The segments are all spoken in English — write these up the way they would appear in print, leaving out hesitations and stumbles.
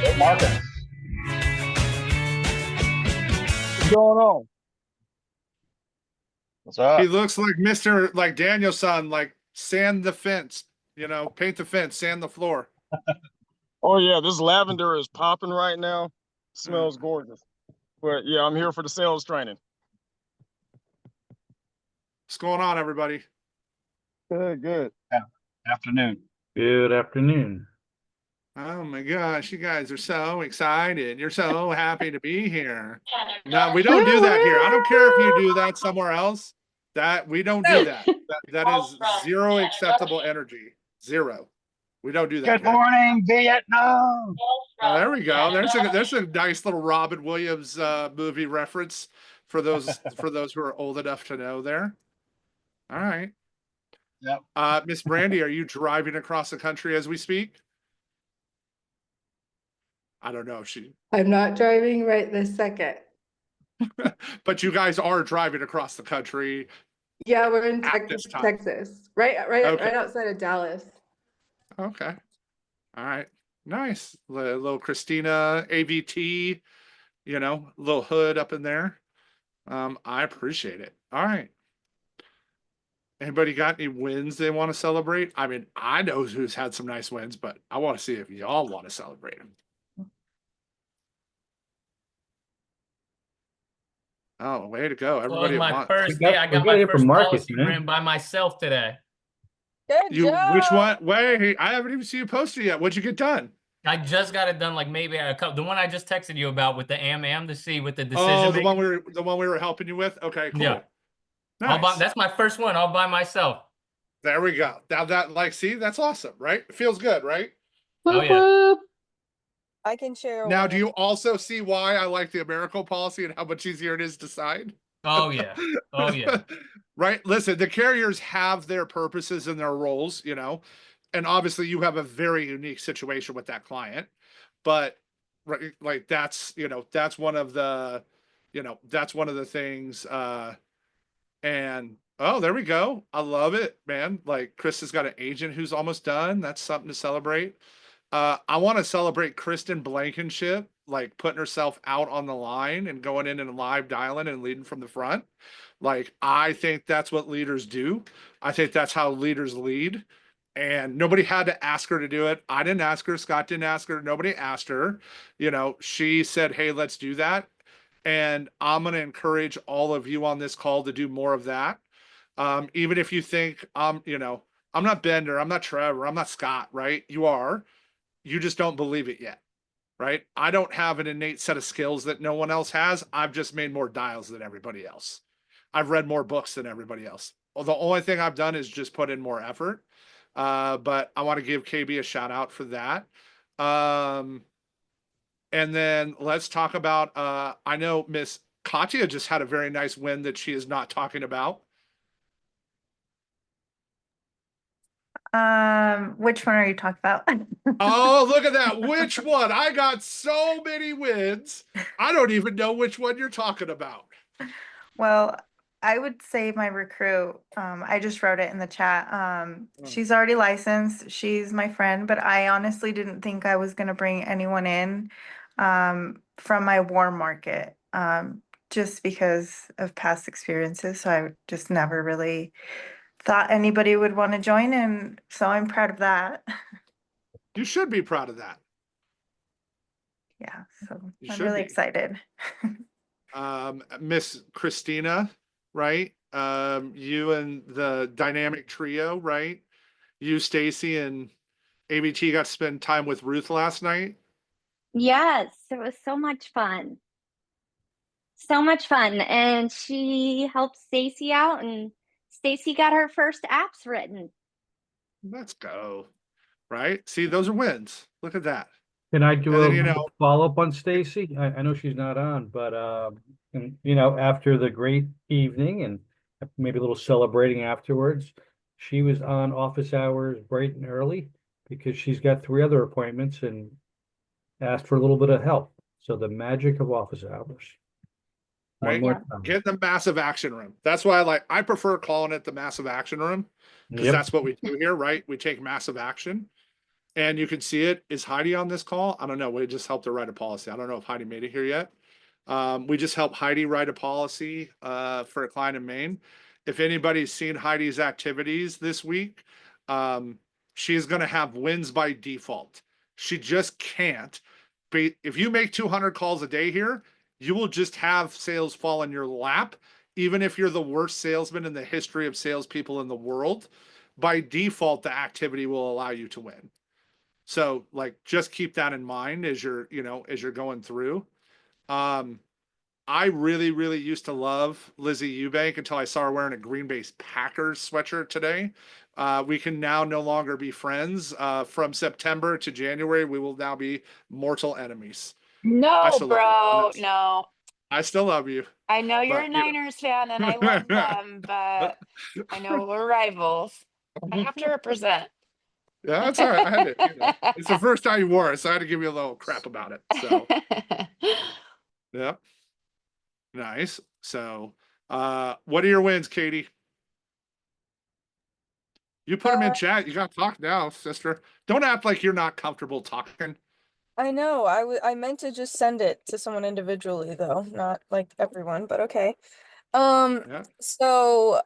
Hey, Marcus. What's going on? What's He up? looks like Mr. like Danielson, like sand the fence, paint the fence, sand the floor. Oh yeah, this lavender is popping right now. Uh, Smells gorgeous. But yeah, I'm here for the sales training. What's going on, everybody? Good, good. Yeah. Afternoon. Good afternoon. Oh my gosh, you guys are so excited. You're so happy to be here. No, we don't do that here. I don't care if you do that somewhere else. That we don't do that. That is zero acceptable energy. Zero. We don't do that Good here. morning, Vietnam. Oh, there we go. There's a nice little Robin Williams movie reference for those who are old enough to know there. All right. Yep. Miss Brandy, are you driving across the country as we speak? I don't know if she, I'm not driving right this second. but you guys are driving across the country. Yeah, we're in At this time. Texas, right Okay. outside of Dallas. Okay. All right. Nice. Little Christina AVT, little hood up in there. I appreciate it. All right. Anybody got any wins they want to celebrate? I mean, I know who's had some nice wins, but I want to see if y'all want to celebrate them. Oh, way to go. Everybody Well, at my once. first We got- day, I we got got my it from first Marcus, policy man. ran by myself today. Good Which one? Wait, I haven't even seen you post it yet. What'd you get done? I just got it done, like maybe a couple. The one I just texted you about with the AM to see with the decision. Oh, the making. one we were helping you with. Okay, cool. Yeah. Nice. That's my first one all by myself. There we go. Now see, that's awesome, right? It feels good, right? Oh yeah. I can share. Now, one do you also see why I like the Americal policy and how much easier it is to sign? Oh yeah. Oh yeah. Right. Listen, the carriers have their purposes and their roles, and obviously you have a very unique situation with that client, but right, like that's one of the, that's one of the things. And oh, there we go. I love it, man. Like Chris has got an agent who's almost done. That's something to celebrate. I want to celebrate Kristen Blankenship, like putting herself out on the line and going in and live dialing and leading from the front. Like, I think that's what leaders do. I think that's how leaders lead. And nobody had to ask her to do it. I didn't ask her. Scott didn't ask her. Nobody asked her. She said, hey, let's do that. And I'm going to encourage all of you on this call to do more of that. Even if you think I'm not Bender, I'm not Trevor, I'm not Scott, right? You are. You just don't believe it yet, right? I don't have an innate set of skills that no one else has. I've just made more dials than everybody else. I've read more books than everybody else. Well, the only thing I've done is just put in more effort. But I want to give KB a shout out for that. And then let's talk about, I know Miss Katya just had a very nice win that she is not talking about. Which one are you talking about? Oh, look at that. Which one? I got so many wins. I don't even know which one you're talking about. Well, I would say my recruit. I just wrote it in the chat. She's already licensed. She's my friend, but I honestly didn't think I was gonna bring anyone in from my warm market, just because of past experiences. So I just never really thought anybody would want to join, and so I'm proud of that. You should be proud of that. Yeah, so You I'm should really be. excited. Miss Christina, right? You and the dynamic trio, right? You, Stacy, and ABT got to spend time with Ruth last night. Yes, it was so much fun. So much fun. And she helped Stacy out, and Stacy got her first apps written. Let's go. Right? See, those are wins. Look at that. Can I do And then, a follow-up on Stacy? I know she's not on, but after the great evening and maybe a little celebrating afterwards, she was on office hours bright and early because she's got 3 other appointments and asked for a little bit of help. So the magic of office hours. Right? One more time. Get the massive action room. That's why I prefer calling it the massive action room, because Yep. that's what we do here, right? We take massive action. and you can see it. Is Heidi on this call? I don't know. We just helped her write a policy. I don't know if Heidi made it here yet. We just helped Heidi write a policy for a client in Maine. If anybody's seen Heidi's activities this week, she's going to have wins by default. She just can't. If you make 200 calls a day here, you will just have sales fall in your lap, even if you're the worst salesman in the history of salespeople in the world. By default, the activity will allow you to win. So, like, just keep that in mind as you're, as you're going through. I really, really used to love Lizzie Eubank until I saw her wearing a Green Bay Packers sweatshirt today. We can now no longer be friends. From September to January, we will now be mortal enemies. I No, still love bro, you. no. I still love you. I know you're But, a Niners fan and I love them, but I know we're rivals. I have to represent. Yeah, that's all right. I had to, it's the first time you wore it, so I had to give you a little crap about it. So, yeah. Nice. So, what are your wins, Katie? You put them in chat. You got to talk now, sister. Don't act like you're not comfortable talking. I know, I meant to just send it to someone individually though, not like everyone, but okay. Yeah. So,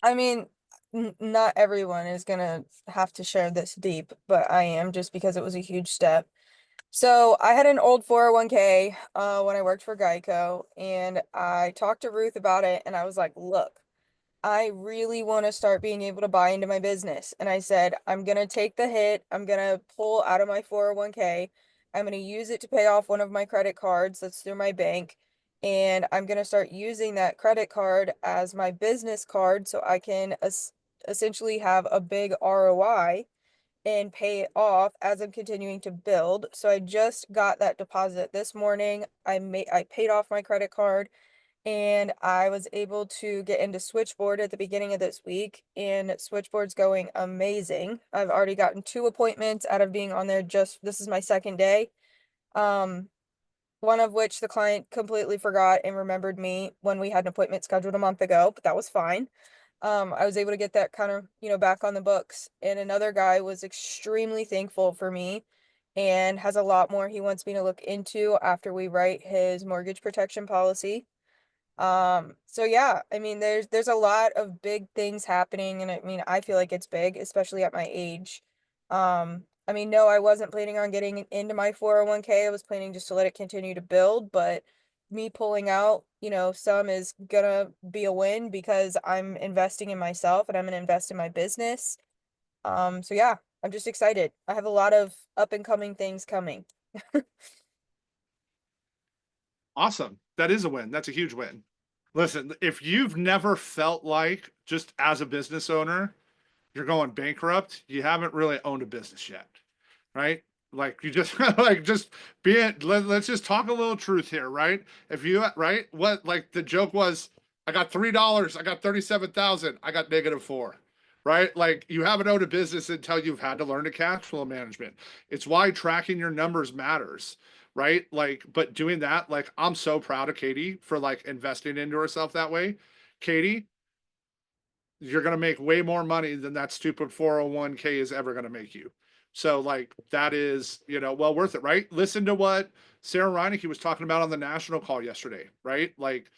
I mean, not everyone is gonna have to share this deep, but I am just because it was a huge step. So I had an old 401k when I worked for Geico, and I talked to Ruth about it, and I was like, look, I really want to start being able to buy into my business. And I said, I'm going to take the hit. I'm going to pull out of my 401k. I'm going to use it to pay off one of my credit cards that's through my bank. And I'm going to start using that credit card as my business card so I can essentially have a big ROI and pay it off as I'm continuing to build. So I just got that deposit this morning. I paid off my credit card, and I was able to get into Switchboard at the beginning of this week, and Switchboard's going amazing. I've already gotten 2 appointments out of being on there. This is my second day. One of which the client completely forgot and remembered me when we had an appointment scheduled a month ago, but that was fine. I was able to get that kind of, back on the books. And another guy was extremely thankful for me and has a lot more he wants me to look into after we write his mortgage protection policy. So yeah, I mean, there's a lot of big things happening, and I mean, I feel like it's big, especially at my age. I mean, no, I wasn't planning on getting into my 401k. I was planning just to let it continue to build, but me pulling out, some is gonna be a win because I'm investing in myself and I'm gonna invest in my business. So yeah, I'm just excited. I have a lot of up and coming things coming. Awesome. That is a win. That's a huge win. Listen, if you've never felt like, just as a business owner, you're going bankrupt, you haven't really owned a business yet, right? Like, you just just be it. Let's just talk a little truth here, right? If you, right, what, like, the joke was, I got $3, I got 37,000, I got -4, right? Like, you haven't owned a business until you've had to learn to cash flow management. It's why tracking your numbers matters, right? Like, but doing that, like, I'm so proud of Katie for, like, investing into herself that way. Katie, you're going to make way more money than that stupid 401k is ever going to make you. So, like, that is, well worth it, right? Listen to what Sarah Reineke was talking about on the national call yesterday, right? Like,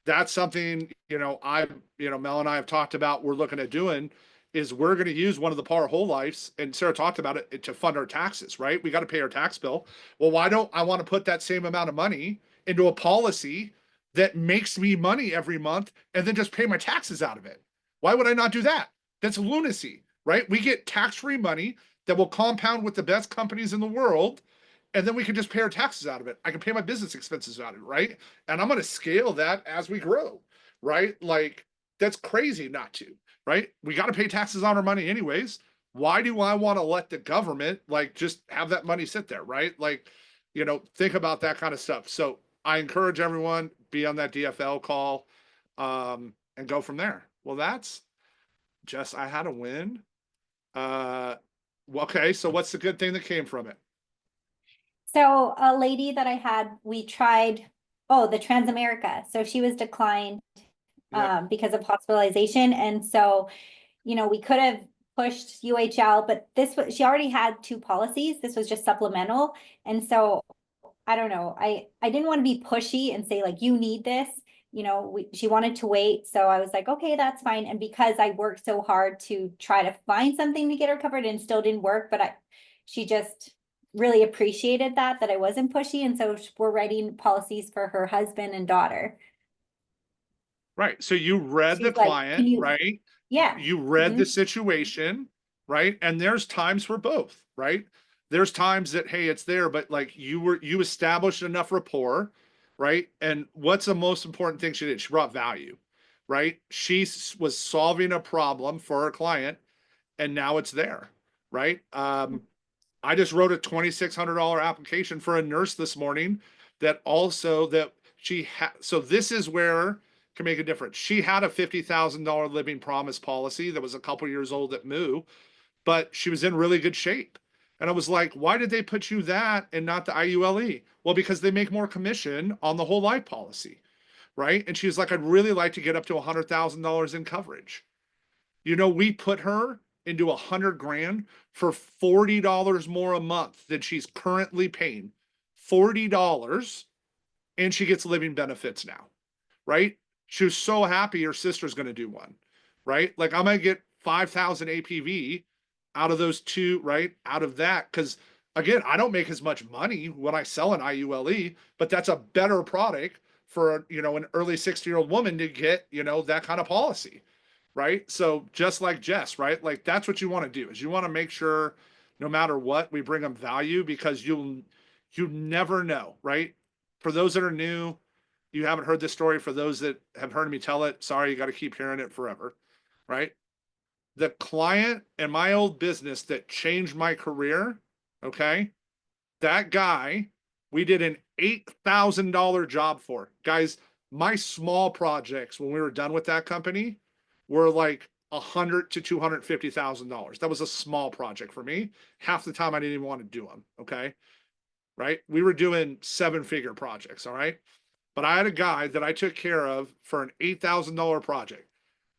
that's something, Mel and I have talked about, we're looking at doing, is we're going to use one of the Power Whole Lives, and Sarah talked about it, to fund our taxes, right? We got to pay our tax bill. Well, why don't I want to put that same amount of money into a policy that makes me money every month and then just pay my taxes out of it? Why would I not do that? That's lunacy, right? We get tax-free money that will compound with the best companies in the world, and then we can just pay our taxes out of it. I can pay my business expenses out of it, right? And I'm going to scale that as we grow, right? Like, that's crazy not to, right? We got to pay taxes on our money anyways. Why do I want to let the government, like, just have that money sit there, right? Like, think about that kind of stuff. So I encourage everyone, be on that DFL call, and go from there. Well, that's just, I had a win. Okay, so what's the good thing that came from it? So a lady that I had, we tried, the Transamerica. So she was declined because of hospitalization. And so, we could have pushed UHL, but this was, she already had 2 policies. This was just supplemental. And so I don't know. I didn't want to be pushy and say like, you need this, you know, she wanted to wait. So I was like, okay, that's fine. And because I worked so hard to try to find something to get her covered and still didn't work, but she just really appreciated that I wasn't pushy. And so we're writing policies for her husband and daughter. Right. So you read She's the like, client, right? Yeah. You read Mhm. the situation, right? And there's times for both, right? There's times that, hey, it's there, but like you established enough rapport, right? And what's the most important thing she did? She brought value, right? She was solving a problem for her client, and now it's there, right? I just wrote a $2,600 application for a nurse this morning that also that she had. So this is where can make a difference. She had a $50,000 living promise policy that was a couple years old at Moo, but she was in really good shape. And I was like, why did they put you that and not the IULE? Well, because they make more commission on the whole life policy, right? And she was like, I'd really like to get up to $100,000 in coverage. You know, we put her into $100,000 for $40 more a month than she's currently paying. $40, and she gets living benefits now, right? She was so happy her sister's going to do one, right? Like I'm going to get 5,000 APV out of those 2, right? Out of that, because again, I don't make as much money when I sell an IULE, but that's a better product for, you know, an early 60-year-old woman to get, you know, that kind of policy. Right. So just like Jess, right? Like that's what you want to do is you want to make sure no matter what, we bring them value because you never know, right? For those that are new, you haven't heard this story. For those that have heard me tell it, sorry, you got to keep hearing it forever. Right. The client in my old business that changed my career. Okay. That guy, we did an $8,000 job for. Guys, my small projects when we were done with that company were like $100,000 to $250,000. That was a small project for me. Half the time I didn't even want to do them. Okay. Right. We were doing 7-figure projects. All right. But I had a guy that I took care of for an $8,000 project.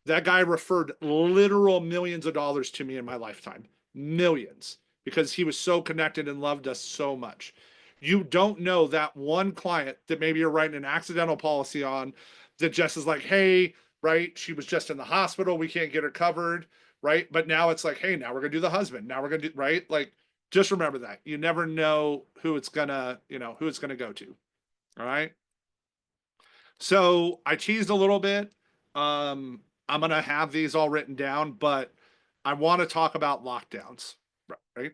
That guy referred literal millions of dollars to me in my lifetime. Millions. Because he was so connected and loved us so much. You don't know that one client that maybe you're writing an accidental policy on that just is like, hey, right? She was just in the hospital. We can't get her covered, right? But now it's like, hey, now we're going to do the husband. Now we're going to do, right? Like, just remember that. You never know who it's going to, you know, who it's going to go to. All right. So I teased a little bit. I'm going to have these all written down, but I want to talk about lockdowns, right?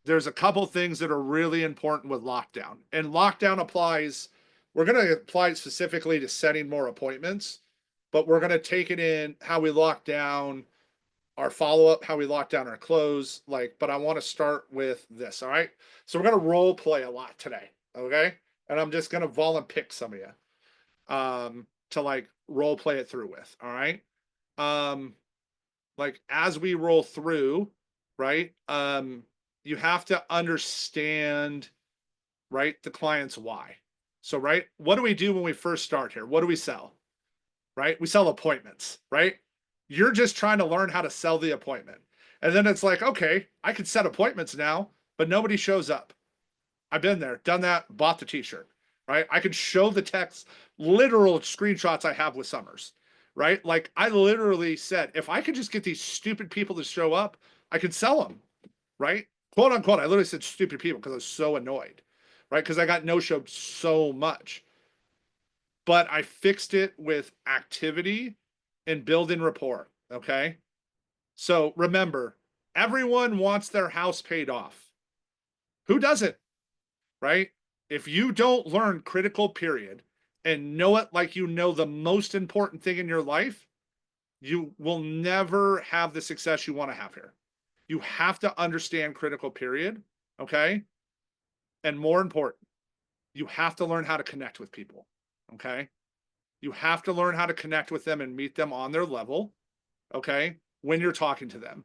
There's a couple things that are really important with lockdown, and lockdown applies. We're going to apply it specifically to setting more appointments, but we're going to take it in how we lock down our follow-up, how we lock down our close, like, but I want to start with this. All right. So we're going to role play a lot today. Okay. And I'm just going to volunteer pick some of you, to like role play it through with. All right. Like as we roll through, right. You have to understand, right, the client's why. So, right, what do we do when we first start here? What do we sell? Right? We sell appointments, right? You're just trying to learn how to sell the appointment. And then it's like, okay, I can set appointments now, but nobody shows up. I've been there, done that, bought the t-shirt, right? I could show the text, literal screenshots I have with Summers, right? Like I literally said, if I could just get these stupid people to show up, I could sell them, right? Quote unquote, I literally said stupid people because I was so annoyed, right? Because I got no-showed so much. But I fixed it with activity and building rapport, okay? So remember, everyone wants their house paid off. Who doesn't, right? If you don't learn critical period and know it like you know the most important thing in your life, you will never have the success you want to have here. You have to understand critical period, okay? And more important, you have to learn how to connect with people, okay? You have to learn how to connect with them and meet them on their level, okay? When you're talking to them.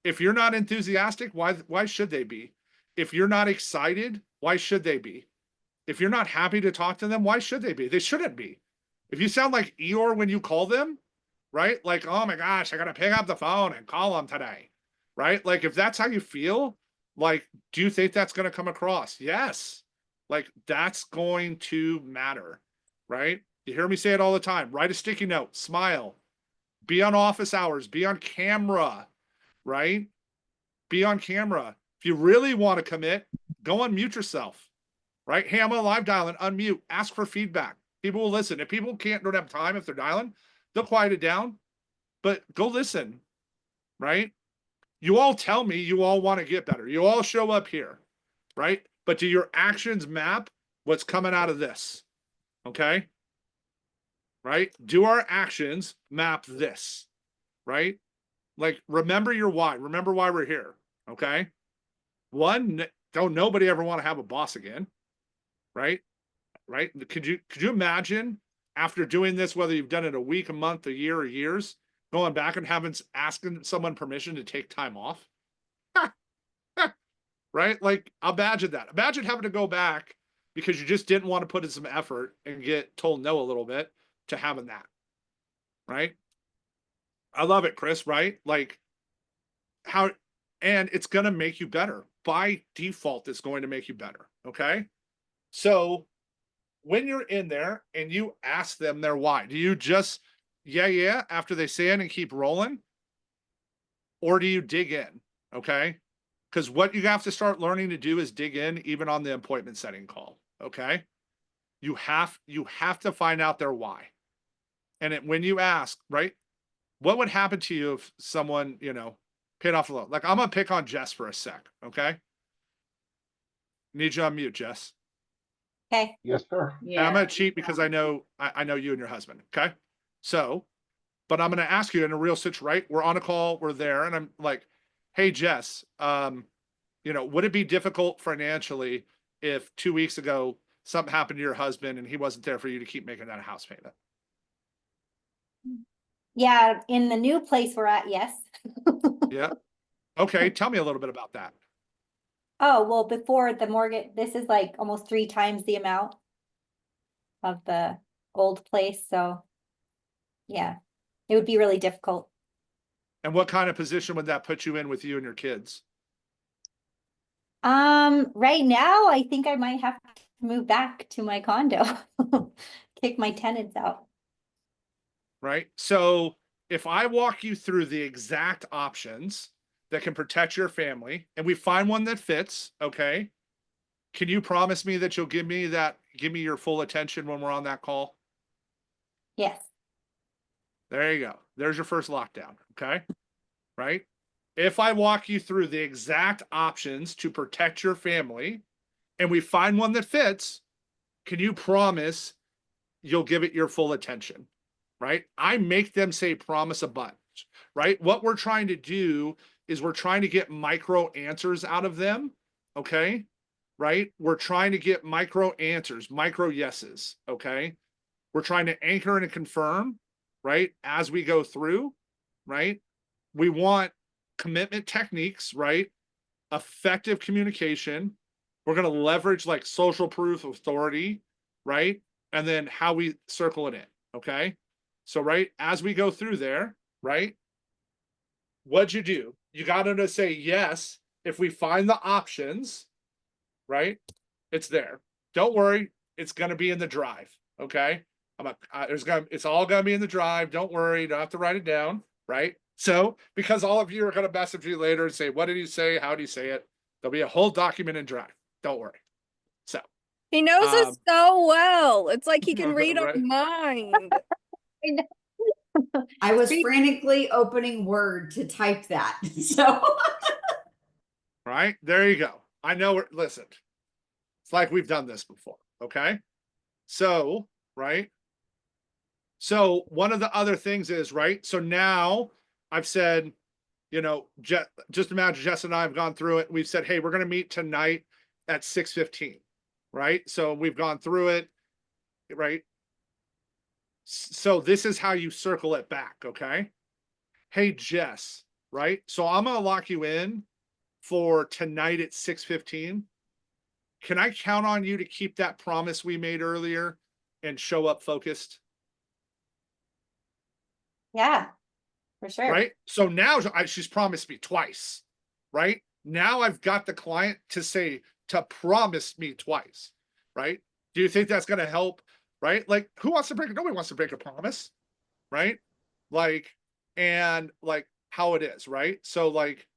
If you're not enthusiastic, why should they be? If you're not excited, why should they be? If you're not happy to talk to them, why should they be? They shouldn't be. If you sound like Eeyore when you call them, right? Like, oh my gosh, I gotta pick up the phone and call them today, right? Like, if that's how you feel, like, do you think that's gonna come across? Yes. Like, that's going to matter, right? You hear me say it all the time. Write a sticky note, smile, be on office hours, be on camera, right? Be on camera. If you really want to commit, go unmute yourself, right? Hey, I'm on live dialing, unmute, ask for feedback. People will listen. If people don't have time, if they're dialing, they'll quiet it down, but go listen, right? You all tell me you all want to get better. You all show up here, right? But do your actions map what's coming out of this? Okay. Right? Do our actions map this? Right? Like, remember your why. Remember why we're here. Okay. One, don't nobody ever want to have a boss again. Right? Right? Could you imagine after doing this, whether you've done it a week, a month, a year, or years, going back and asking someone permission to take time off? Right? Like, imagine that. Imagine having to go back because you just didn't want to put in some effort and get told no a little bit to having that. Right? I love it, Chris, right? Like, how, and it's going to make you better. By default, it's going to make you better. Okay. So when you're in there and you ask them their why, do you just, yeah, after they say it and keep rolling? Or do you dig in? Okay. Because what you have to start learning to do is dig in, even on the appointment setting call. Okay. You have to find out their why. And when you ask, right, what would happen to you if someone, paid off a loan? Like, I'm going to pick on Jess for a sec. Okay. Need you on mute, Jess. Okay. Yes, sir. And I'm going to cheat because I know you and your husband. Okay. So, but I'm going to ask you in a real situation, right? We're on a call, we're there. And I'm like, hey, Jess, would it be difficult financially if 2 weeks ago something happened to your husband and he wasn't there for you to keep making that house payment? Yeah, in the new place we're at, yes. Yeah. Okay. Tell me a little bit about that. Oh, well, before the mortgage, this is like almost 3 times the amount of the old place, so yeah, it would be really difficult. And what kind of position would that put you in with you and your kids? Right now, I think I might have to move back to my condo, kick my tenants out. Right. So if I walk you through the exact options that can protect your family and we find one that fits, okay, can you promise me that you'll give me your full attention when we're on that call? Yes. There you go. There's your first lockdown. Okay. Right. If I walk you through the exact options to protect your family and we find one that fits, can you promise you'll give it your full attention? Right? I make them say promise a bunch, right? What we're trying to do is we're trying to get micro answers out of them. Okay. Right? We're trying to get micro answers, micro yeses. Okay. We're trying to anchor and confirm, right? As we go through, right? We want commitment techniques, right? Effective communication. We're going to leverage like social proof of authority, right? And then how we circle it in. Okay. So, right, as we go through there, right, what'd you do? You got to say yes. If we find the options, right, it's there. Don't worry. It's going to be in the drive. Okay. It's all going to be in the drive. Don't worry. You don't have to write it down. Right. So, because all of you are going to message you later and say, what did he say? How do you say it? There'll be a whole document in drive. Don't worry. So, He knows us so well. It's like he can read our Right. mind. I was frantically opening Word to type that. So Right, there you go. I know it. Listen, it's like we've done this before. Okay. So, right. So one of the other things is, right. So now I've said, just imagine Jess and I have gone through it. We've said, hey, we're going to meet tonight at 6:15. Right. So we've gone through it. Right. So this is how you circle it back. Okay. Hey, Jess. Right. So I'm going to lock you in for tonight at 6:15. Can I count on you to keep that promise we made earlier and show up focused? Yeah, for sure. Right. So now she's promised me twice. Right. Now I've got the client to promise me twice. Right. Do you think that's going to help? Right. Like, who wants to nobody wants to break a promise. Right. Like, and like how it is. Right. So like,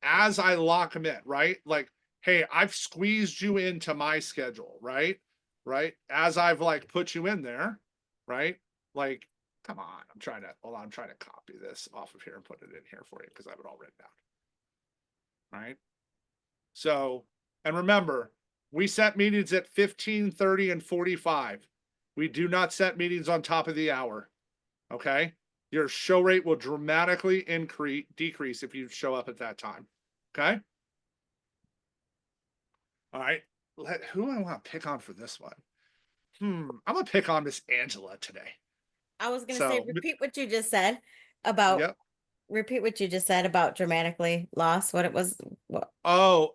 as I lock them in, right? Like, hey, I've squeezed you into my schedule, right? Right. As I've like put you in there, right? Like, come on, I'm trying to copy this off of here and put it in here for you because I have it all written down. Right. So, and remember, we set meetings at 15, 30, and 45. We do not set meetings on top of the hour. Okay. Your show rate will dramatically decrease if you show up at that time. Okay. All right. Who do I want to pick on for this one? I'm gonna pick on Miss Angela today. I was gonna say, repeat what you just said about. Yep. Repeat what you just said about dramatically lost. What it was. What? Oh,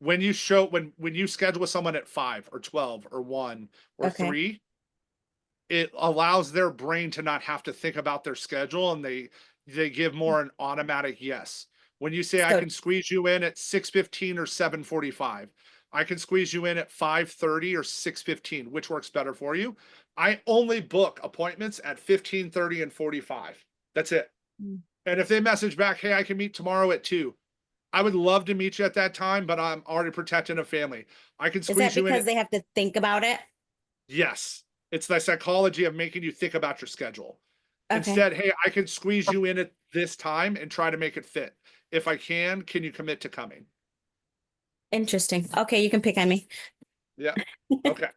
when you schedule with someone at 5 or 12 or 1 or 3, it allows their brain to not have to think about their schedule, and they give more an automatic yes. When you say I can squeeze you in at 6:15 or 7:45, I can squeeze you in at 5:30 or 6:15, which works better for you. I only book appointments at 15:30 and 45. That's it. And if they message back, hey, I can meet tomorrow at 2. I would love to meet you at that time, but I'm already protecting a family. I can squeeze you in. Is that because they have to think about it? Yes. It's the psychology of making you think about your schedule. Instead, hey, I can squeeze you in at this time and try to make it fit. If I can you commit to coming? Interesting. Okay, you can pick on me. Yeah. Okay.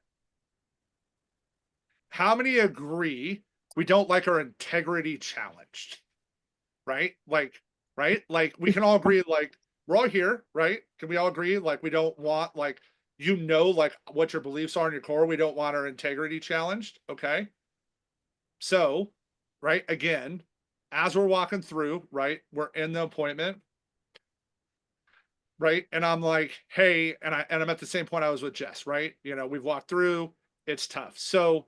How many agree we don't like our integrity challenged? Right? Like, right? Like, we can all agree, like, we're all here, right? Can we all agree? Like, we don't want, like, like what your beliefs are in your core. We don't want our integrity challenged. Okay. So, right. Again, as we're walking through, right, we're in the appointment. Right. And I'm like, hey, and I'm at the same point I was with Jess, right? We've walked through, it's tough. So,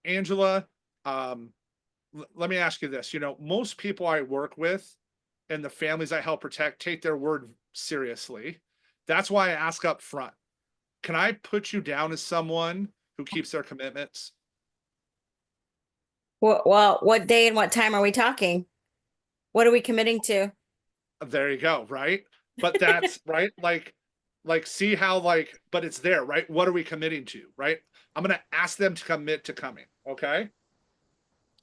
Angela, let me ask you this, most people I work with and the families I help protect take their word seriously. That's why I ask up front. Can I put you down as someone who keeps their commitments? Well, what day and what time are we talking? What are we committing to? There you go. Right. But that's right. Like, see how, like, but it's there, right? What are we committing to? Right. I'm going to ask them to commit to coming. Okay.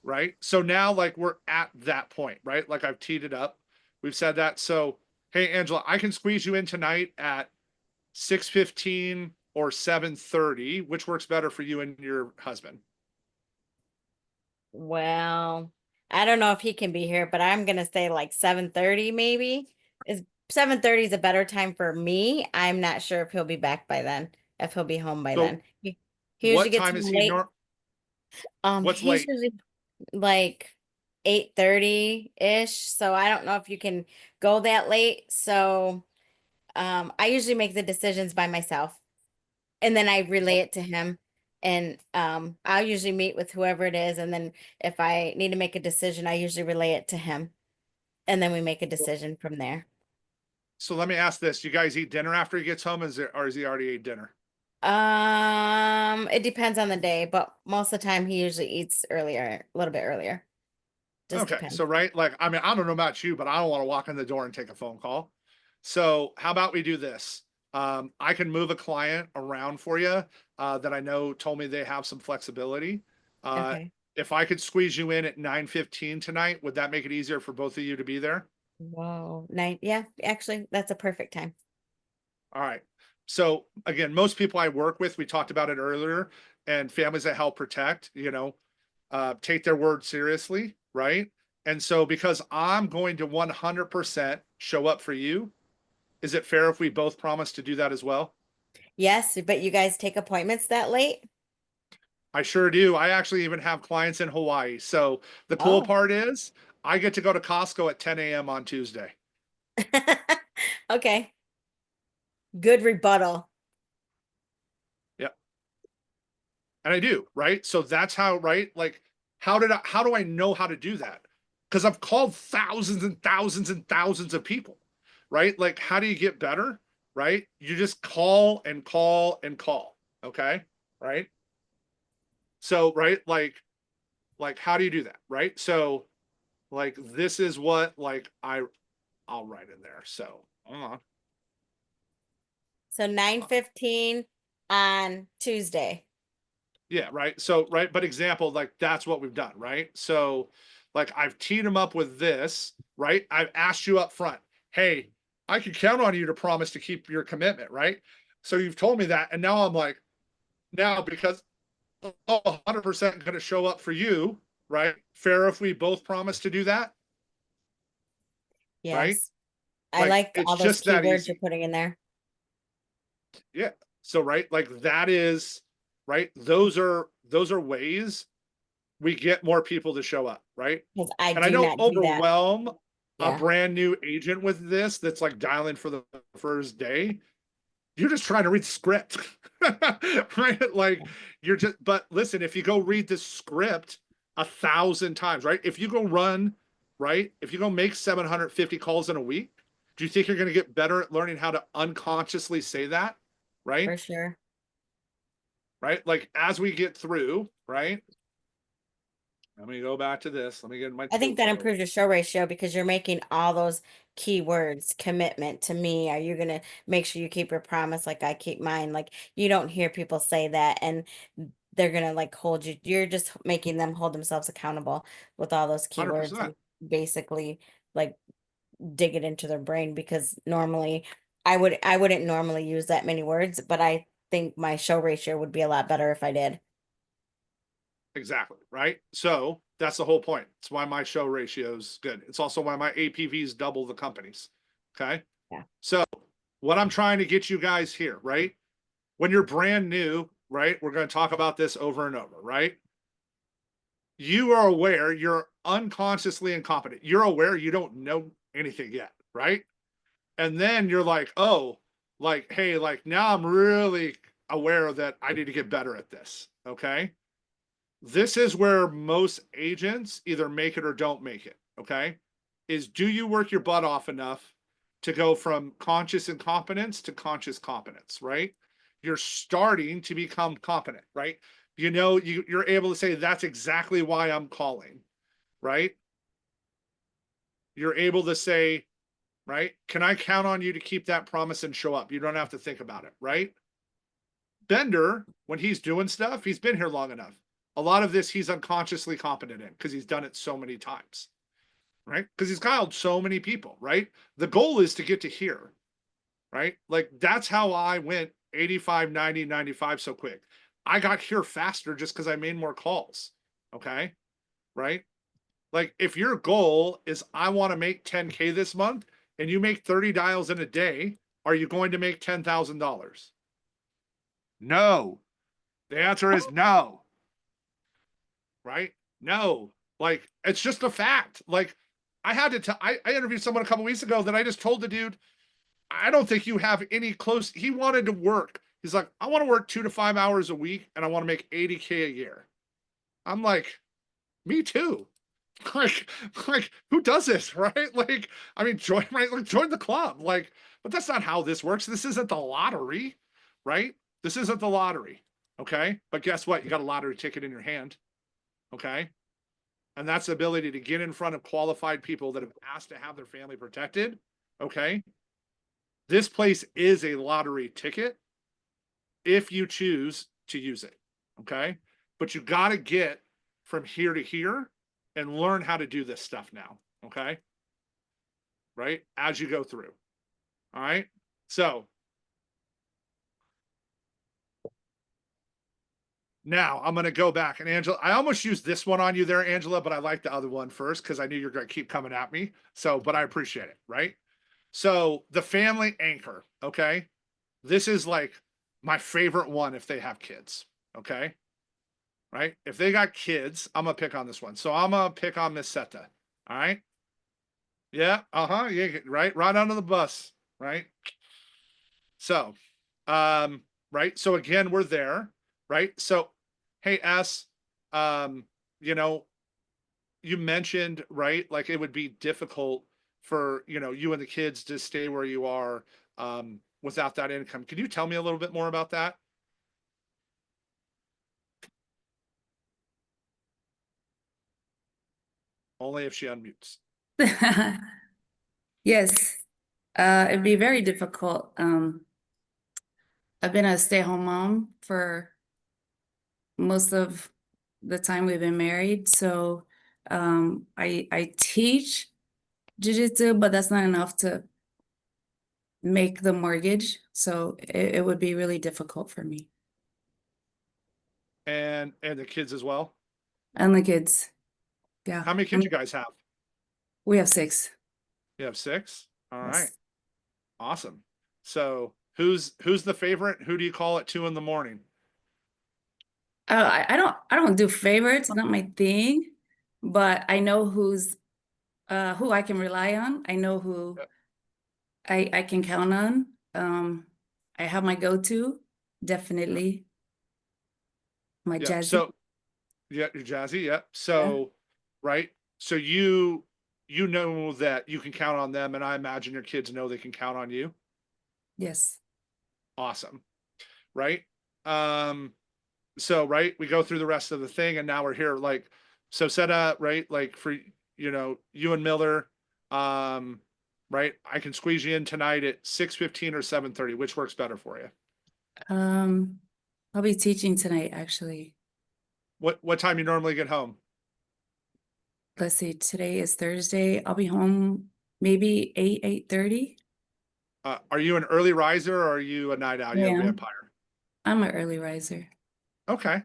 Right. So now, like, we're at that point, right? Like, I've teed it up. We've said that. So, hey, Angela, I can squeeze you in tonight at 6:15 or 7:30, which works better for you and your husband? Well, I don't know if he can be here, but I'm gonna say like 7:30 maybe. Is 7:30 is a better time for me. I'm not sure if he'll be back by then, if he'll be home by then. He usually gets home late. What's He's late? usually like 8:30-ish. So I don't know if you can go that late. So I usually make the decisions by myself and then I relay it to him. And I'll usually meet with whoever it is. And then if I need to make a decision, I usually relay it to him. And then we make a decision from there. So let me ask this. You guys eat dinner after he gets home? Or has he already ate dinner? It depends on the day, but most of the time he usually eats earlier, a little bit earlier. Just Okay. depends. So, right. Like, I mean, I don't know about you, but I don't want to walk in the door and take a phone call. So how about we do this? I can move a client around for you that I know told me they have some flexibility. Okay. If I could squeeze you in at 9:15 tonight, would that make it easier for both of you to be there? Whoa. Yeah, actually, that's a perfect time. All right. So again, most people I work with, we talked about it earlier, and families that help protect, take their word seriously, right? And so because I'm going to 100% show up for you, is it fair if we both promise to do that as well? Yes, but you guys take appointments that late? I sure do. I actually even have clients in Hawaii. So the cool part is I get to go to Costco at 10 a.m. on Tuesday. Okay. Good rebuttal. Yep. And I do, right? So that's how, right? Like, How do I know how to do that? Because I've called thousands and thousands and thousands of people, right? Like, how do you get better? Right? You just call and call and call. Okay. Right. So, right. Like, how do you do that? Right. So, like, this is what, like, I'll write in there. So, hold on. So 9:15 on Tuesday. Yeah, right. So, right, but example, like, that's what we've done, right? So, like, I've teed them up with this, right? I've asked you up front, hey, I can count on you to promise to keep your commitment, right? So you've told me that, and now I'm like, now because 100% going to show up for you, right? Fair if we both promise to do that, right? Yes. I Like, like it's all those just that keywords you're easy. putting in there. Yeah. So, right, like, that is, right? Those are ways we get more people to show up, right? Because I And I do don't not do that. overwhelm a Yeah. brand new agent with this that's like dialing for the first day. You're just trying to read the script, right? Like, you're just, but listen, if you go read the script 1,000 times, right? If you go run, right? If you go make 750 calls in a week, do you think you're going to get better at learning how to unconsciously say that? Right? For sure. Right? Like, as we get through, right? Let me go back to this. Let me get my I think tool that file. improves your show ratio because you're making all those keywords commitment to me. Are you gonna make sure you keep your promise like I keep mine? Like you don't hear people say that and they're gonna like hold you. You're just making them hold themselves accountable with all those keywords 100%. and basically like dig it into their brain because normally I wouldn't normally use that many words, but I think my show ratio would be a lot better if I did. Exactly. Right. So that's the whole point. It's why my show ratio is good. It's also why my APVs double the companies. Okay. Yeah. So what I'm trying to get you guys here, right? When you're brand new, right? We're going to talk about this over and over, right? You are aware you're unconsciously incompetent. You're aware you don't know anything yet, right? And then you're like, oh, like, hey, like, now I'm really aware that I need to get better at this. Okay. This is where most agents either make it or don't make it. Okay. Is do you work your butt off enough to go from conscious incompetence to conscious competence, right? You're starting to become competent, right? You know, you're able to say, that's exactly why I'm calling, right? You're able to say, right? Can I count on you to keep that promise and show up? You don't have to think about it, right? Bender, when he's doing stuff, he's been here long enough. A lot of this he's unconsciously competent in because he's done it so many times, right? Because he's called so many people, right? The goal is to get to here, right? Like, that's how I went 85, 90, 95 so quick. I got here faster just because I made more calls, okay? Right? Like, if your goal is I want to make 10K this month and you make 30 dials in a day, are you going to make $10,000? No. The answer is no. Right? No. Like, it's just a fact. Like, I had to tell, I interviewed someone a couple weeks ago that I just told the dude, I don't think you have any close. He wanted to work. He's like, I want to work 2 to 5 hours a week and I want to make 80K a year. I'm like, me too. Like, who does this, right? Like, I mean, join, right? Like, join the club. Like, but that's not how this works. This isn't the lottery, right? This isn't the lottery. Okay. But guess what? You got a lottery ticket in your hand. Okay. And that's the ability to get in front of qualified people that have asked to have their family protected. Okay. This place is a lottery ticket if you choose to use it. Okay. But you got to get from here to here and learn how to do this stuff now. Okay. Right. As you go through. All right. So now I'm going to go back and Angela, I almost used this one on you there, Angela, but I like the other one first because I knew you're going to keep coming at me. So, but I appreciate it. Right. So the family anchor. Okay. This is like my favorite one if they have kids. Okay. Right. If they got kids, I'm going to pick on this one. So I'm going to pick on Miss Seta. All right. Yeah. Uh-huh. Yeah. Right. Right under the bus. Right. So, right. So again, we're there. Right. So, hey, S, you know, you mentioned, right, like it would be difficult for, you know, you and the kids to stay where you are without that income. Can you tell me a little bit more about that? Only if she unmutes. Yes, it'd be very difficult. I've been a stay-at-home mom for most of the time we've been married, so I teach jujitsu, but that's not enough to make the mortgage, so it would be really difficult for me And the kids as well. and the kids. Yeah, How many kids you guys have? we have 6. You have 6? All right. Yes. Awesome. So who's the favorite? Who do you call at 2 in the morning? I don't do favorites, not my thing, but I know who I can rely on. I know who I can count on. I have my go-to, definitely. My Yeah. jazzy. So yeah, you're Jazzy. Yeah. So right. So you know that you can count on them, and I imagine your kids know they can count on you. Yes. Awesome. Right. So right, we go through the rest of the thing, and now we're here. Like, so set up, right? Like for, you know, you and Miller, right? I can squeeze you in tonight at 6:15 or 7:30. Which works better for you? I'll be teaching tonight, actually. What time you normally get home? Let's see, today is Thursday. I'll be home maybe 8:30. Are you an early riser or are you a night owl? You a Yeah. vampire? I'm an early riser. Okay.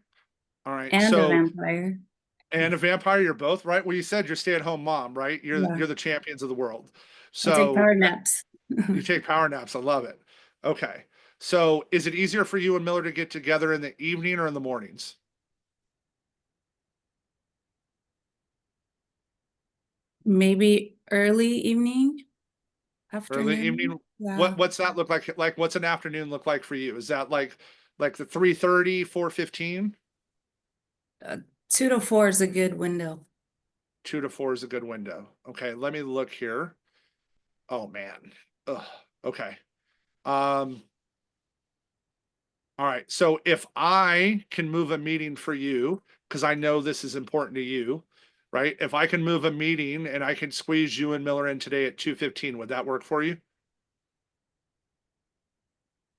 All right. And So a vampire. and a vampire, you're both, right? Well, you said you're stay-at-home mom, right? Yeah. You're the champions of the world. I So take power naps. you take power naps. I love it. Okay. So is it easier for you and Miller to get together in the evening or in the mornings? Maybe early evening, afternoon. Early evening. Yeah. What's that look like? Like what's an afternoon look like for you? Is that like the 3:30, 4:15? 2 to 4 is a good window. 2 to 4 is a good window. Okay, let me look here. Oh man. Ugh. Okay. All right. So if I can move a meeting for you, because I know this is important to you, right? If I can move a meeting and I can squeeze you and Miller in today at 2:15, would that work for you?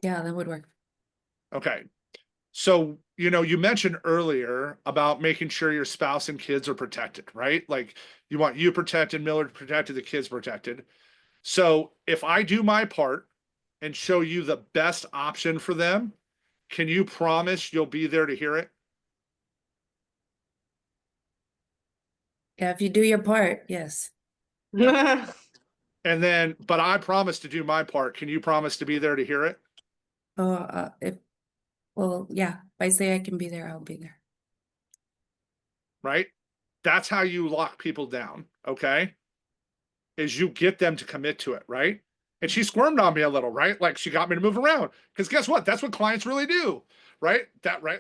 Yeah, that would work. Okay. So, you know, you mentioned earlier about making sure your spouse and kids are protected, right? Like you want you protected, Miller protected, the kids protected. So if I do my part and show you the best option for them, can you promise you'll be there to hear it? Yeah, if you do your part, yes. And then, but I promise to do my part. Can you promise to be there to hear it? Well, yeah, if I say I can be there, I'll be there. Right? That's how you lock people down, okay? Is you get them to commit to it, right? And she squirmed on me a little, right? Like she got me to move around. Because guess what? That's what clients really do, right?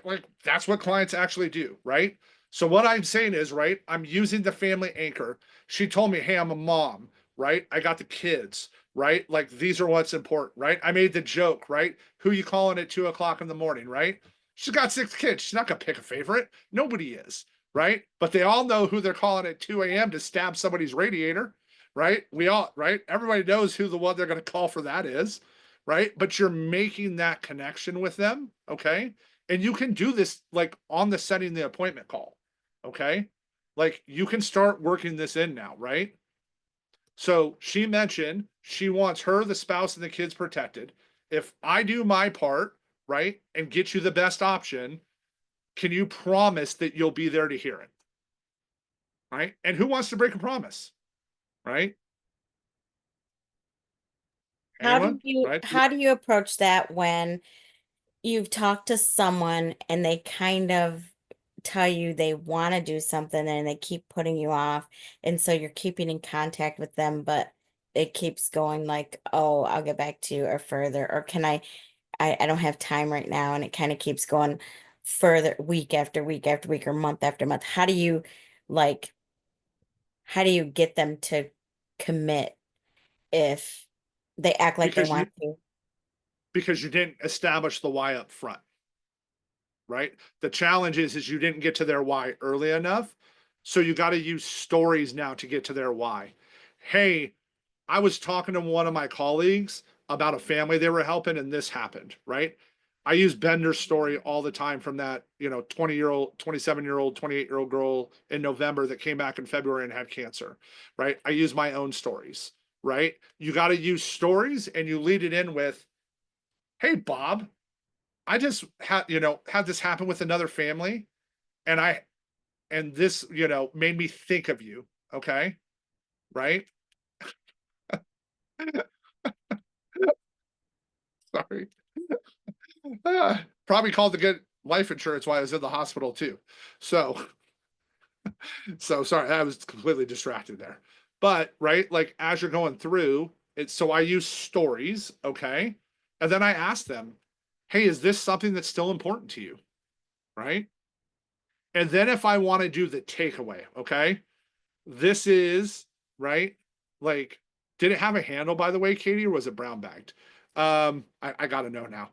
Like that's what clients actually do, right? So what I'm saying is, right, I'm using the family anchor. She told me, hey, I'm a mom, right? I got the kids, right? Like these are what's important, right? I made the joke, right? Who you calling at 2 o'clock in the morning, right? She's got 6 kids. She's not gonna pick a favorite. Nobody is, right? But they all know who they're calling at 2 a.m. to stab somebody's radiator, right? We all, right? Everybody knows who the one they're gonna call for that is, right? But you're making that connection with them, okay? And you can do this like on the setting the appointment call, okay? Like you can start working this in now, right? So she mentioned she wants her, the spouse, and the kids protected. If I do my part, right, and get you the best option, can you promise that you'll be there to hear it? Right? And who wants to break a promise? Right? Anyone? Right? How do you approach that when you've talked to someone and they kind of tell you they want to do something and they keep putting you off, and so you're keeping in contact with them, but it keeps going like, oh, I'll get back to you or further, or can I don't have time right now, and it kind of keeps going. further week after week after week or month after month? How do you like how do you get them to commit if they act like they Because want to? because you didn't establish the why up front. Right? The challenge is you didn't get to their why early enough. So you got to use stories now to get to their why. Hey, I was talking to one of my colleagues about a family they were helping and this happened, right? I use Bender's story all the time from that, 20-year-old, 27-year-old, 28-year-old girl in November that came back in February and had cancer, right? I use my own stories, right? You got to use stories and you lead it in with, hey, Bob, I just had this happen with another family and this, made me think of you. Okay. Right. Sorry. Probably called to get life insurance while I was in the hospital too. So sorry, I was completely distracted there. But right, like as you're going through it, so I use stories, okay? And then I ask them, hey, is this something that's still important to you? Right? And then if I want to do the takeaway, okay, this is right. Like, did it have a handle, by the way, Katie, or was it brown bagged? I gotta know now.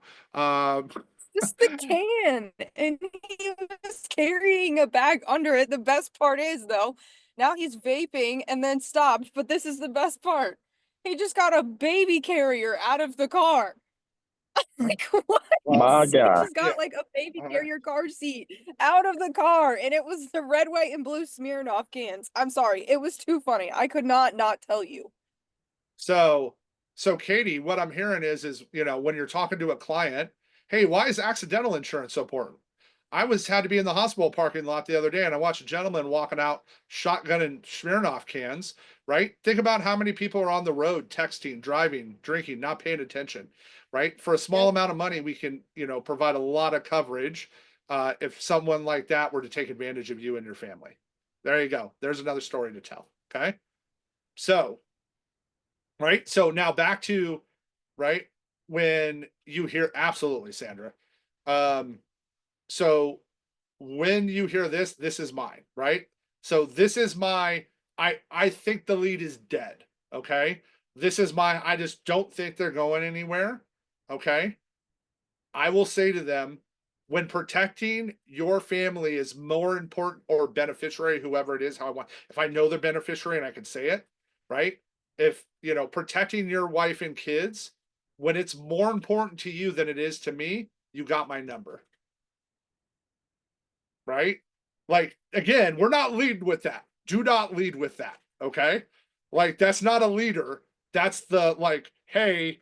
Just the can, and he was carrying a bag under it. The best part is, though, now he's vaping and then stopped, but this is the best part. He just got a baby carrier out of the car. Like, what? My He God. just got like a baby carrier car seat out of the car, and it was the red, white, and blue Smirnoff cans. I'm sorry, it was too funny. I could not tell you. So Katie, what I'm hearing is, when you're talking to a client, hey, why is accidental insurance so important? I had to be in the hospital parking lot the other day and I watched a gentleman walking out shotgunning Smirnoff cans, right? Think about how many people are on the road, texting, driving, drinking, not paying attention, right? For a small amount of money, we can, provide a lot of coverage if someone like that were to take advantage of you and your family. There you go. There's another story to tell. Okay. So, right. So now back to, right, when you hear, absolutely, Sandra. So when you hear this is mine, right? So this is my, I think the lead is dead. Okay. This is my, I just don't think they're going anywhere. Okay. I will say to them, when protecting your family is more important, or beneficiary, whoever it is, how I want, if I know the beneficiary and I can say it, right? If, protecting your wife and kids, when it's more important to you than it is to me, you got my number. Right? Like, again, we're not leading with that. Do not lead with that. Okay. Like, that's not a leader. That's the, like, hey,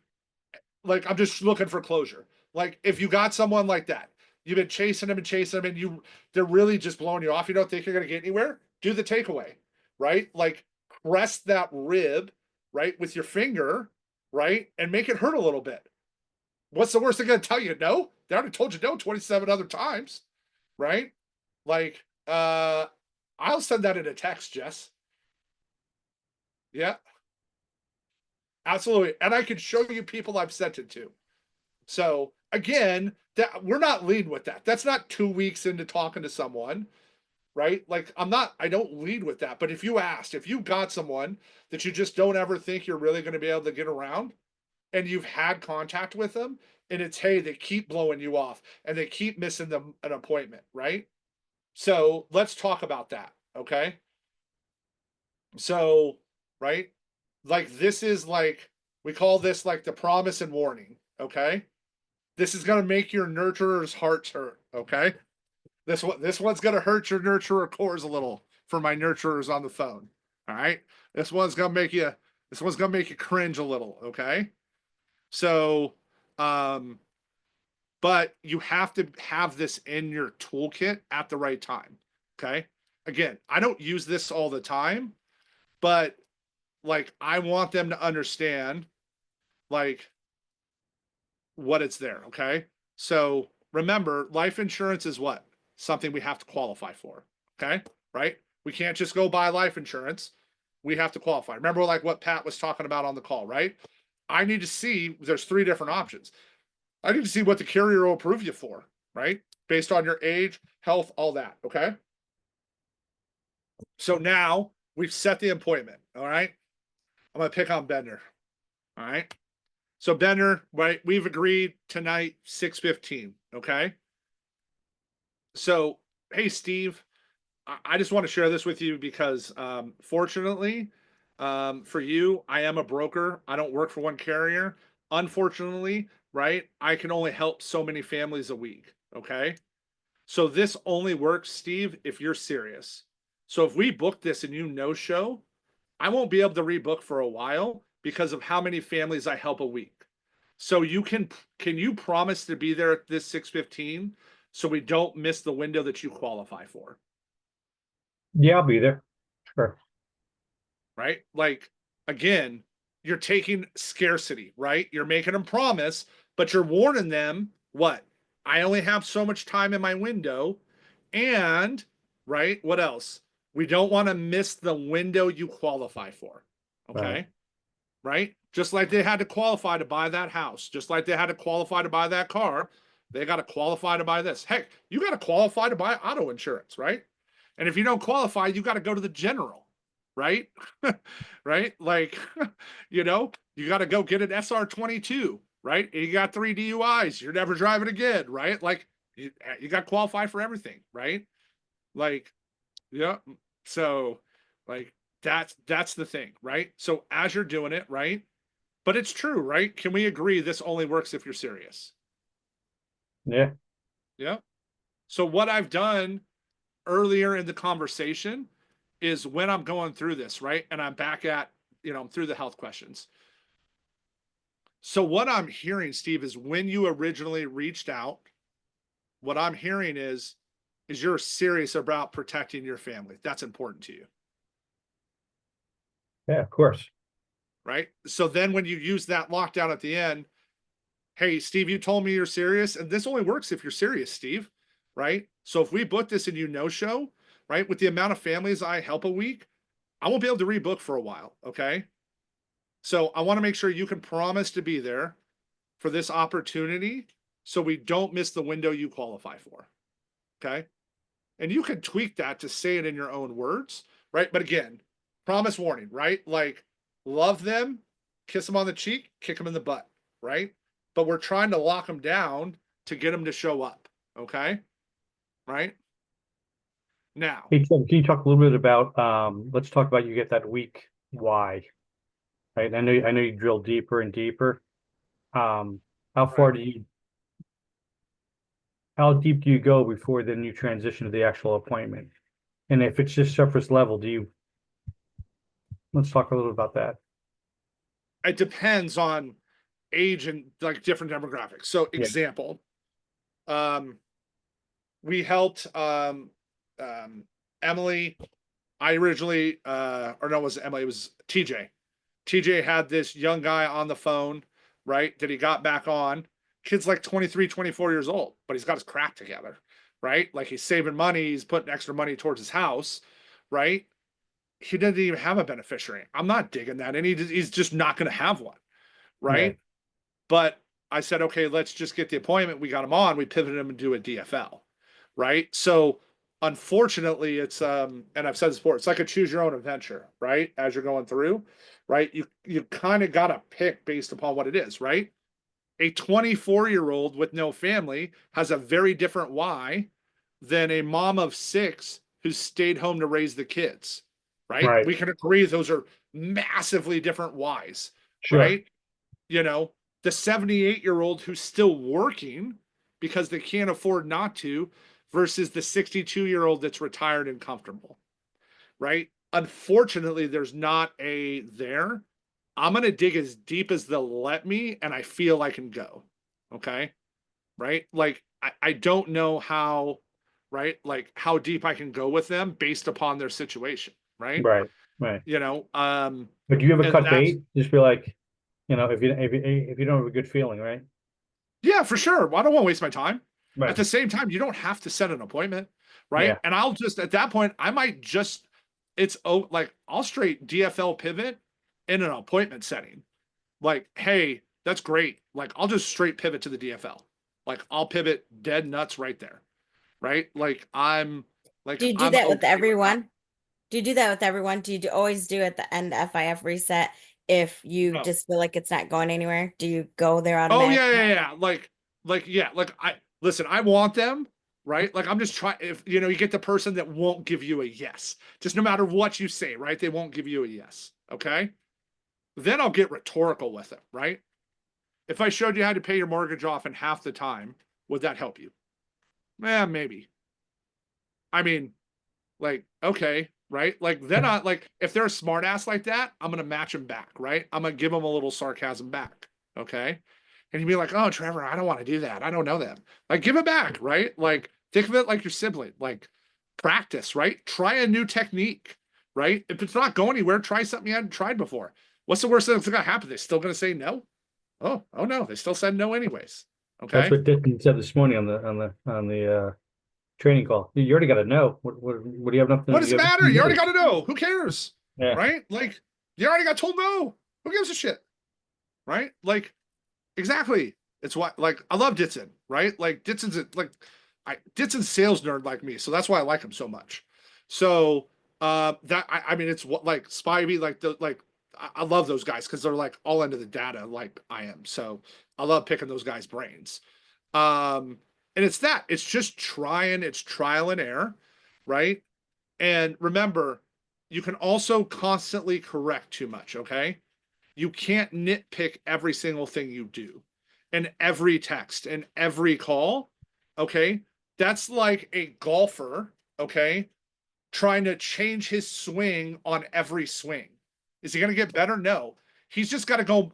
like, I'm just looking for closure. Like, if you got someone like that, you've been chasing them and they're really just blowing you off. You don't think you're going to get anywhere? Do the takeaway, right? Like, press that rib, right, with your finger, right? And make it hurt a little bit. What's the worst they're going to tell you? No? They already told you no 27 other times, right? Like, I'll send that in a text, Jess. Yeah. Absolutely. And I can show you people I've sent it to. So again, that we're not leading with that. That's not 2 weeks into talking to someone, right? Like, I don't lead with that. But if you got someone that you just don't ever think you're really going to be able to get around, and you've had contact with them, and it's, hey, they keep blowing you off and they keep missing an appointment, right? So let's talk about that. Okay. So, right. Like, this is like, we call this like the promise and warning. Okay. This is going to make your nurturer's hearts hurt. Okay. This one's going to hurt your nurturer cores a little for my nurturers on the phone. All right. This one's going to make you cringe a little. Okay. So, but you have to have this in your toolkit at the right time. Okay. Again, I don't use this all the time, but like, I want them to understand like what it's there. Okay. So remember, life insurance is what? Something we have to qualify for. Okay. Right. We can't just go buy life insurance. We have to qualify. Remember, like what Pat was talking about on the call, right? I need to see, there's 3 different options. I need to see what the carrier will approve you for, right? based on your age, health, all that. Okay. So now we've set the appointment. All right. I'm going to pick on Bender. All right. So Bender, right, we've agreed tonight, 6:15. Okay. So, hey, Steve, I just want to share this with you because fortunately, for you, I am a broker. I don't work for one carrier. Unfortunately, right, I can only help so many families a week. Okay. So this only works, Steve, if you're serious. So if we book this and you no show, I won't be able to rebook for a while because of how many families I help a week. So can you promise to be there at this 6:15 so we don't miss the window that you qualify for? Yeah, I'll be there. Sure. Right? Like, again, you're taking scarcity, right? You're making them promise, but you're warning them what? I only have so much time in my window. And, right? What else? We don't want to miss the window you qualify for. Okay. Right? Just like they had to qualify to buy that house, just like they had to qualify to buy that car, they got to qualify to buy this. Heck, you got to qualify to buy auto insurance, right? And if you don't qualify, you got to go to the general, right? Right? Like, you got to go get an SR22, right? And you got 3 DUIs, you're never driving again, right? Like, you got to qualify for everything, right? Like, yeah. So, like, that's the thing, right? So as you're doing it, right? But it's true, right? Can we agree this only works if you're serious? Yeah. Yeah. So what I've done earlier in the conversation is when I'm going through this, right? And I'm back at, I'm through the health questions. So what I'm hearing, Steve, is when you originally reached out, what I'm hearing is you're serious about protecting your family. That's important to you. Yeah, of course. Right? So then when you use that lockdown at the end, hey, Steve, you told me you're serious, and this only works if you're serious, Steve, right? So if we book this and you no show, right, with the amount of families I help a week, I won't be able to rebook for a while, okay? So I want to make sure you can promise to be there for this opportunity so we don't miss the window you qualify for, okay? And you can tweak that to say it in your own words, right? But again, promise warning, right? Like, love them, kiss them on the cheek, kick them in the butt, right? But we're trying to lock them down to get them to show up, okay? Right? Now, Hey, Tim, can you talk a little bit about, let's talk about you get that week why, right? I know you drill deeper and deeper. How deep do you go before then you transition to the actual appointment? And if it's just surface level, let's talk a little about that. it depends on age and like different demographics. So example, we helped Emily. I originally or no, it wasn't Emily, it was TJ. TJ had this young guy on the phone, right? That he got back on. Kid's like 23, 24 years old, but he's got his crap together, right? Like he's saving money, he's putting extra money towards his house, right? He didn't even have a beneficiary. I'm not digging that. And he's just not going to have one, right? Yeah. But I said, okay, let's just get the appointment. We got him on. We pivoted him and do a DFL, right? So unfortunately, it's and I've said this before, it's like a choose your own adventure, right? As you're going through, right? You kind of got to pick based upon what it is, right? A 24-year-old with no family has a very different why than a mom of 6 who stayed home to raise the kids, right? We can agree those are massively different whys, right? The 78-year-old who's still working because they can't afford not to versus the 62-year-old that's retired and comfortable, right? Unfortunately, there's not a there. I'm going to dig as deep as they'll let me, and I feel I can go. Okay. Right. Like, I don't know how, right? Like how deep I can go with them based upon their situation. Right. Right. But do you ever cut bait? Just be like, if you don't have a good feeling, right? Yeah, for sure. Well, I don't want to waste my time. Right. At the same time, you don't have to set an appointment. Right. Yeah. And I'll just, at that point, I might just, I'll straight DFL pivot in an appointment setting. Like, hey, that's great. Like, I'll just straight pivot to the DFL. Like, I'll pivot dead nuts right there. right? Like I'm Do you do I'm that with okay that. everyone? Do you do that with everyone? Do you always do at the end FIF reset if you No. just feel like it's not going anywhere? Do you go there Oh automatically? yeah. Like I listen, I want them, right? Like I'm just trying if you know you get the person that won't give you a yes. Just no matter what you say, right? They won't give you a yes. Okay. Then I'll get rhetorical with it, right? If I showed you how to pay your mortgage off in half the time, would that help you? Maybe. I mean, like, okay, right? Like, then I like if they're a smart ass like that, I'm gonna match them back, right? I'm gonna give them a little sarcasm back. Okay. And you'd be like, oh, Trevor, I don't want to do that. I don't know them. Like, give it back, right? Like, think of it like your sibling. Like, practice, right? Try a new technique, right? If it's not going anywhere, try something you hadn't tried before. What's the worst thing that's gonna happen? They're still gonna say no? Oh no, they still said no anyways. That's Okay. what Tipton said this morning on the training call. You already got to know. What do you have nothing? What does it you have matter? nothing You to already do? got to know. Who cares? Yeah. Right? Like, you already got told no. Who gives a shit? Right? Like, exactly. It's what, like, I love Ditson, right? Like, Ditson's sales nerd like me. So that's why I like him so much. So, I mean, it's what, like, Spivey, I love those guys because they're like all into the data like I am. So I love picking those guys' brains. And it's just it's trial and error, right? And remember, you can also constantly correct too much, okay? You can't nitpick every single thing you do and every text and every call, okay? That's like a golfer, okay, trying to change his swing on every swing. Is he going to get better? No. He's just got to go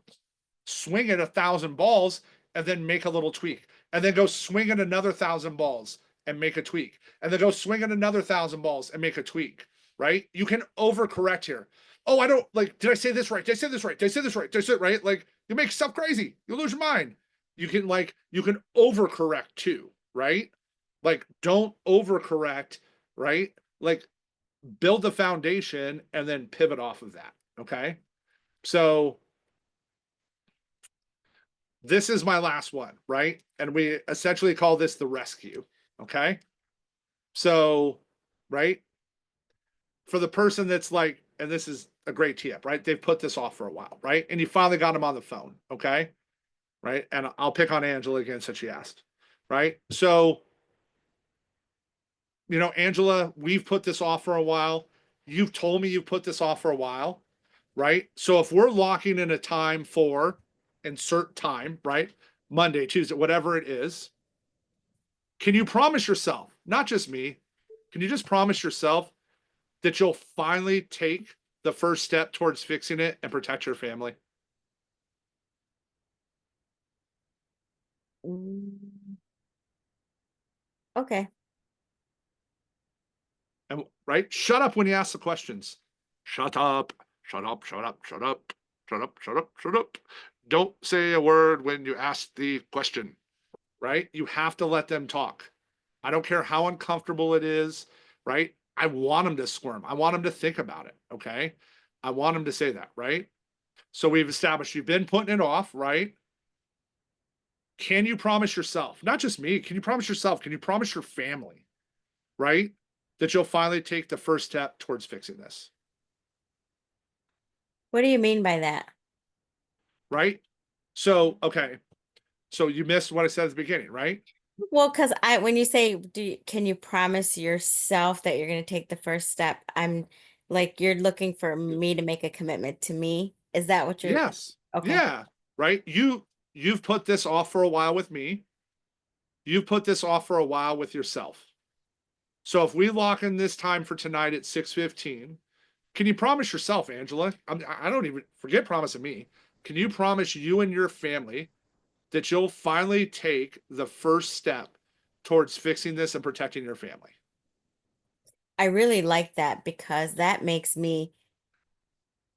swing at 1,000 balls and then make a little tweak, and then go swing at another 1,000 balls and make a tweak, and then go swing at another 1,000 balls and make a tweak, right? You can overcorrect here. Oh, I don't like, did I say this right? Did I say this right? Did I say this right? Did I say it right? Like, you make stuff crazy. You lose your mind. You can overcorrect too, right? Like, don't overcorrect, right? Like, build the foundation and then pivot off of that. Okay. So this is my last one, right? And we essentially call this the rescue. Okay. So, right. For the person that's like, and this is a great tip, right? They've put this off for a while, right? And you finally got them on the phone. Okay. Right. And I'll pick on Angela again since she asked. Right. So, Angela, we've put this off for a while. You've told me you've put this off for a while. Right. So if we're locking in a time for insert time, right? Monday, Tuesday, whatever it is. Can you promise yourself, not just me, can you just promise yourself that you'll finally take the first step towards fixing it and protect your family? Okay. And right? Shut up when you ask the questions. Shut up, shut up, shut up, shut up, shut up, shut up, shut up. Don't say a word when you ask the question, right? You have to let them talk. I don't care how uncomfortable it is, right? I want them to squirm. I want them to think about it, okay? I want them to say that, right? So we've established you've been putting it off, right? Can you promise yourself, not just me, can you promise yourself, can you promise your family, right? That you'll finally take the first step towards fixing this, What do you mean by that? right? So, okay. So you missed what I said at the beginning, right? Well, because when you say, can you promise yourself that you're going to take the first step? I'm like, you're looking for me to make a commitment to me. Is that what you're? Yes. Okay. Yeah. Right. You've put this off for a while with me. You've put this off for a while with yourself. So if we lock in this time for tonight at 6:15, can you promise yourself, Angela? I don't even forget promising me. Can you promise you and your family that you'll finally take the first step towards fixing this and protecting your family? I really like that because that makes me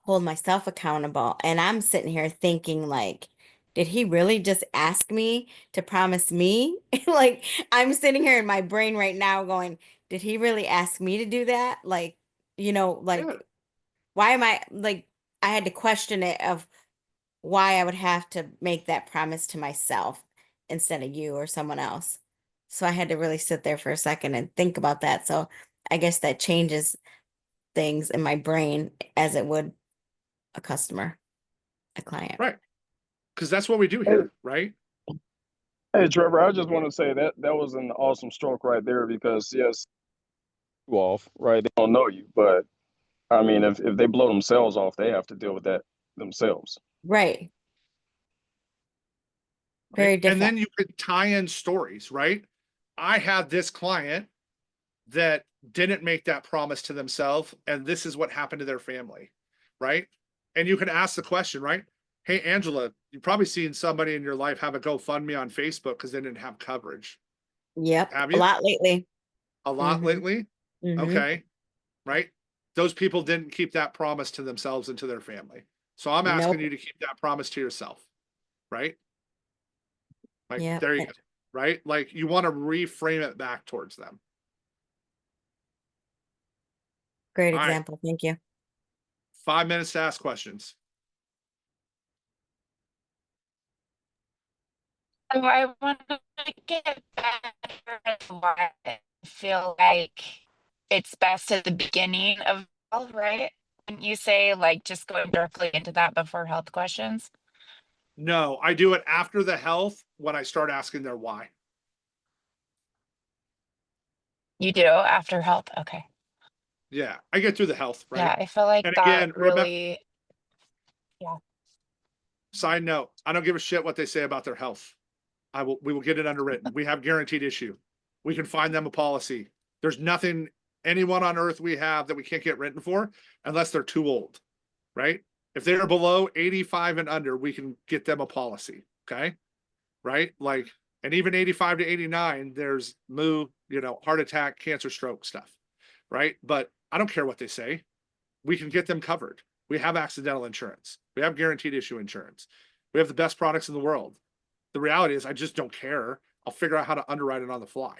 hold myself accountable. And I'm sitting here thinking like, did he really just ask me to promise me? Like, I'm sitting here in my brain right now going, did he really ask me to do that? Like, Yeah. why am I like, I had to question it of why I would have to make that promise to myself instead of you or someone else. So I had to really sit there for a second and think about that. So I guess that changes things in my brain as it would a customer, a client. Right. Because that's what we do here, right? Hey, Trevor, I just want to say that that was an awesome stroke right there because, yes, you off, right? They don't know you, but I mean, if they blow themselves off, they have to deal with that themselves. Right. Right? Very And different. then you could tie in stories, right? I had this client that didn't make that promise to themselves, and this is what happened to their family, right? And you can ask the question, right? Hey, Angela, you've probably seen somebody in your life have a GoFundMe on Facebook because they didn't have coverage. Yep. Have A you? lot lately. A lot Mhm. lately? Mhm. Okay. Right? Those people didn't keep that promise to themselves and to their family. So I'm asking Nope. you to keep that promise to yourself, right? Like, Yep. there you go, right? Like, you want to reframe it back towards them. Great All right, example. Thank you. 5 minutes to ask questions. So I want to get better at why I feel like it's best at the beginning of health, right? Wouldn't you say like just going directly into that before health questions? No, I do it after the health when I start asking their why. You do after health? Okay. Yeah, I get through the health, right? Yeah, I feel like And that again, remember, really, yeah. side note, I don't give a shit what they say about their health. We will get it underwritten. We have guaranteed issue. We can find them a policy. There's nothing anyone on earth we have that we can't get written for unless they're too old, right? If they're below 85 and under, we can get them a policy. Okay. Right. Like, and even 85 to 89, there's heart attack, cancer, stroke stuff. Right. But I don't care what they say. We can get them covered. We have accidental insurance. We have guaranteed issue insurance. We have the best products in the world. The reality is I just don't care. I'll figure out how to underwrite it on the fly.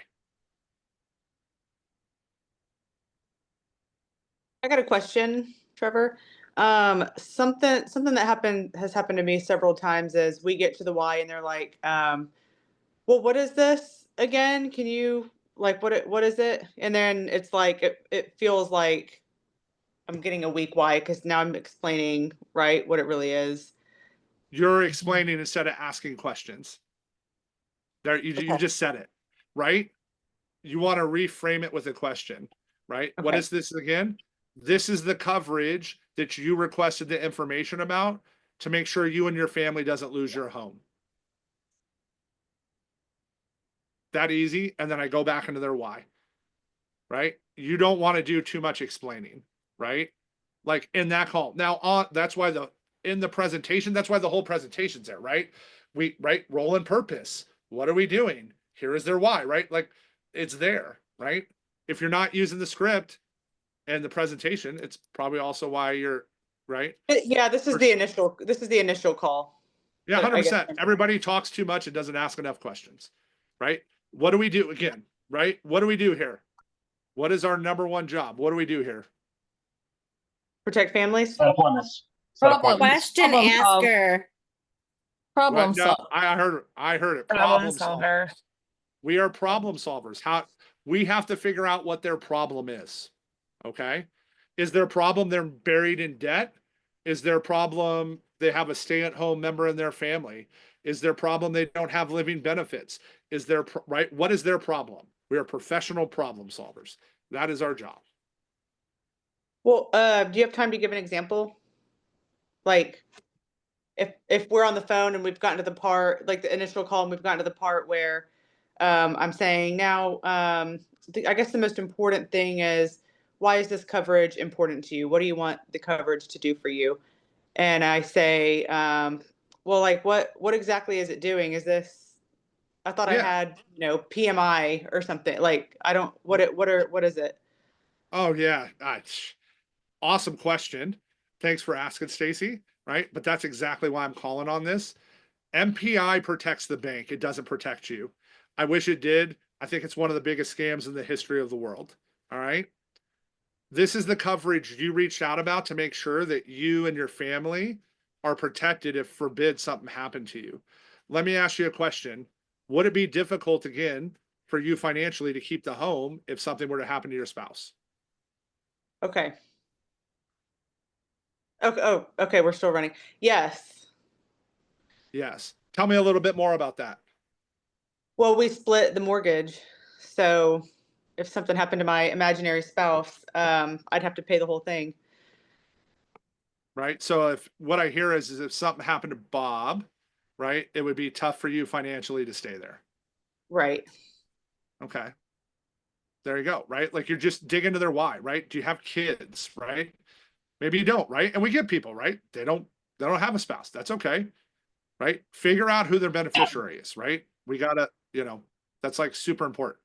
I got a question, Trevor. Something that has happened to me several times is we get to the why and they're like, well, what is this again? Can you like what is it? And then it's like it feels like I'm getting a weak why because now I'm explaining right what it really is. You're explaining instead of asking questions. There, you Okay. just said it, right? You want to reframe it with a question, right? What Okay. is this again? This is the coverage that you requested the information about to make sure you and your family doesn't lose your home. That easy. And then I go back into their why, right? You don't want to do too much explaining, right? Like in that call. Now, that's why in the presentation, that's why the whole presentation's there, right? Role and purpose. What are we doing? Here is their why, right? Like it's there, right? If you're not using the script and the presentation, it's probably also why you're right. Yeah, this is the initial call. Yeah, I guess. 100%. Everybody talks too much and doesn't ask enough questions, right? What do we do again, right? What do we do here? What is our number one job? What do we do here? Protect families. Appointments. Question asker. Problem No, I heard it. Problem solver. We are problem solvers. We have to figure out what their problem is. Okay. Is their problem they're buried in debt? Is their problem they have a stay-at-home member in their family? Is their problem they don't have living benefits? Is their right? What is their problem? We are professional problem solvers. That is our job. Well, do you have time to give an example? Like if we're on the phone and we've gotten to the part, like the initial call, and we've gotten to the part where I'm saying now, I guess the most important thing is, why is this coverage important to you? What do you want the coverage to do for you? And I say, well, like what exactly is it doing? Is this, I thought I had, PMI or something. Like, I don't, what is it? Oh yeah. Awesome question. Thanks for asking, Stacy. Right. But that's exactly why I'm calling on this. MPI protects the bank. It doesn't protect you. I wish it did. I think it's one of the biggest scams in the history of the world. All right. This is the coverage you reached out about to make sure that you and your family are protected if forbid something happened to you. Let me ask you a question. Would it be difficult again for you financially to keep the home if something were to happen to your spouse. Okay. Okay. Oh, okay. We're still running. Yes. Yes. Tell me a little bit more about that. Well, we split the mortgage. So if something happened to my imaginary spouse, I'd have to pay the whole thing. Right. So if what I hear is if something happened to Bob, right, it would be tough for you financially to stay there. Right. Okay. There you go. Right. Like you're just digging into their why, right? Do you have kids? Right. Maybe you don't, right? And we get people, right? They don't have a spouse. That's okay. Right. Figure out who their beneficiary is, right? We gotta, that's like super important.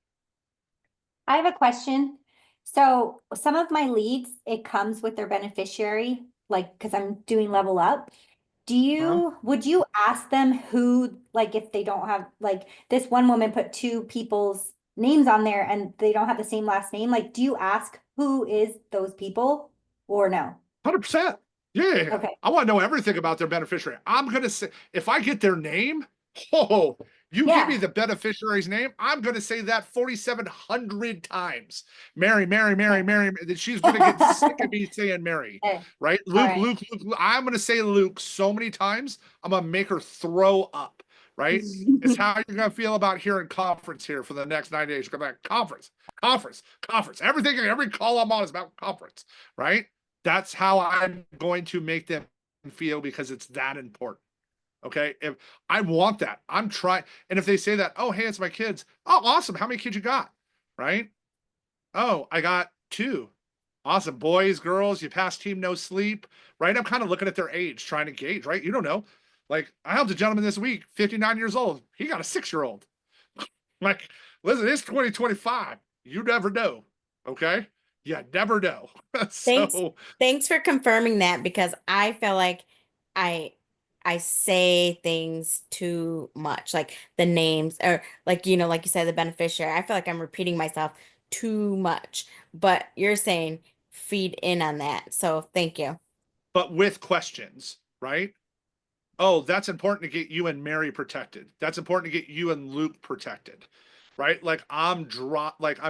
I have a question. So some of my leads, it comes with their beneficiary, like, because I'm doing level up. Would you ask them who, like, if they don't have, like, this one woman put two people's names on there and they don't have the same last name? Like, do you ask who is those people or no? 100%. Yeah. Okay. I want to know everything about their beneficiary. I'm going to say, if I get their name, you give me the beneficiary's name, I'm going to say that 4,700 times. Mary, Mary, Mary, Mary. She's going to get sick of me saying Mary, right? Luke, Luke. I'm going to say Luke so many times, I'm going to make her throw up, right? It's how you're going to feel about hearing conference here for the next 9 days. You're going to be like, conference. Everything, every call I'm on is about conference, right? That's how I'm going to make them feel because it's that important. Okay. If I want that, I'm trying. And if they say that, oh, hey, it's my kids. Oh, awesome. How many kids you got? Right. Oh, I got 2. Awesome. Boys, girls, you pass team no sleep. Right. I'm kind of looking at their age, trying to gauge, right? You don't know. Like I helped a gentleman this week, 59 years old. He got a 6-year-old. Like, listen, it's 2025. You never know. Okay. Yeah, never know. Thanks for confirming that because I feel like I say things too much, like the names or like like you said, the beneficiary. I feel like I'm repeating myself too much, but you're saying feed in on that. So thank you. But with questions, right? Oh, that's important to get you and Mary protected. That's important to get you and Luke protected, right? Like I'm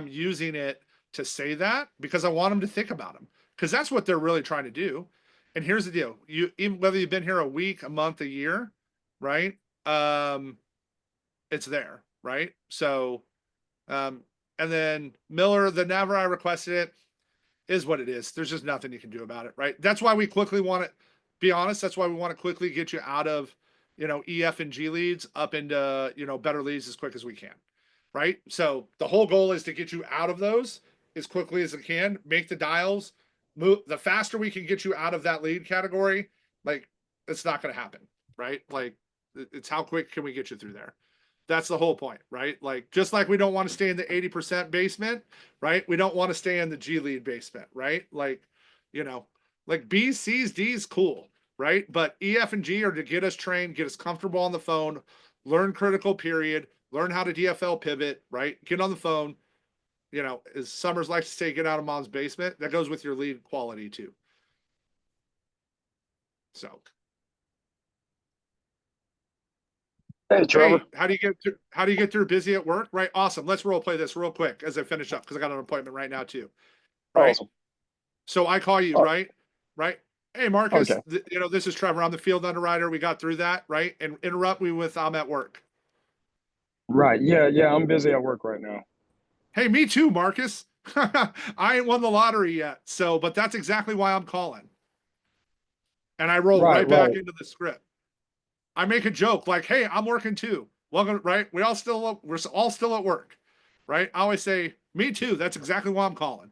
using it to say that because I want them to think about them because that's what they're really trying to do. And here's the deal: even whether you've been here a week, a month, a year, right? It's there, right? So, and then Miller, the never I requested it is what it is. There's just nothing you can do about it, right? That's why we quickly want to be honest. That's why we want to quickly get you out of, EF and G leads up into, better leads as quick as we can, right? So the whole goal is to get you out of those as quickly as it can, make the dials move. The faster we can get you out of that lead category, like it's not going to happen, right? Like it's how quick can we get you through there? That's the whole point, right? Like just like we don't want to stay in the 80% basement, right? We don't want to stay in the G lead basement, right? Like, like B's, C's, D's, cool, right? But E, F, and G are to get us trained, get us comfortable on the phone, learn critical period, learn how to DFL pivot, right? Get on the phone. As Summers likes to say, get out of mom's basement. That goes with your lead quality too. So. Hey, Trevor. Hey, how do you get through busy at work? Right. Awesome. Let's role play this real quick as I finish up because I got an appointment right now too. Right. Awesome. So I call you, right? Right. Hey, Marcus, Okay. This is Trevor. I'm the field underwriter. We got through that, right? And interrupt me with I'm at work. Right. Yeah, I'm busy at work right now. Hey, me too, Marcus. I ain't won the lottery yet. So, but that's exactly why I'm calling. And I roll right back into the script. I make a joke like, hey, I'm working too. Welcome, right? We're all still at work, right? I always say, me too. That's exactly why I'm calling,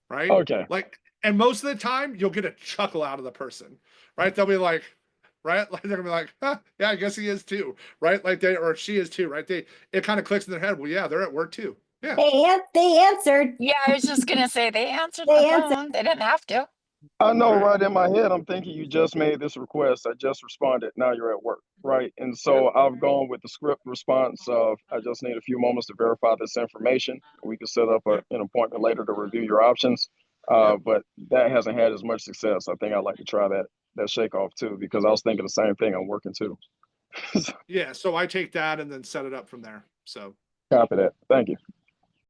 right? Okay. Like, and most of the time you'll get a chuckle out of the person, right? They'll be like, right? Like they're gonna be like, huh, yeah, I guess he is too, right? Like or she is too, right? It kind of clicks in their head. Well, yeah, they're at work too. Yeah. They answered. Yeah, I was just gonna say they answered They the answered. phone. They didn't have to. I know, right in my head, I'm thinking you just made this request. I just responded. Now you're at work, right? And so I've gone with the script response of I just need a few moments to verify this information. We can set up an appointment later to review your options. But that hasn't had as much success. I think I'd like to try that shake off too, because I was thinking the same thing. I'm working too. Yeah. So I take that and then set it up from there. So. Copy that. Thank you.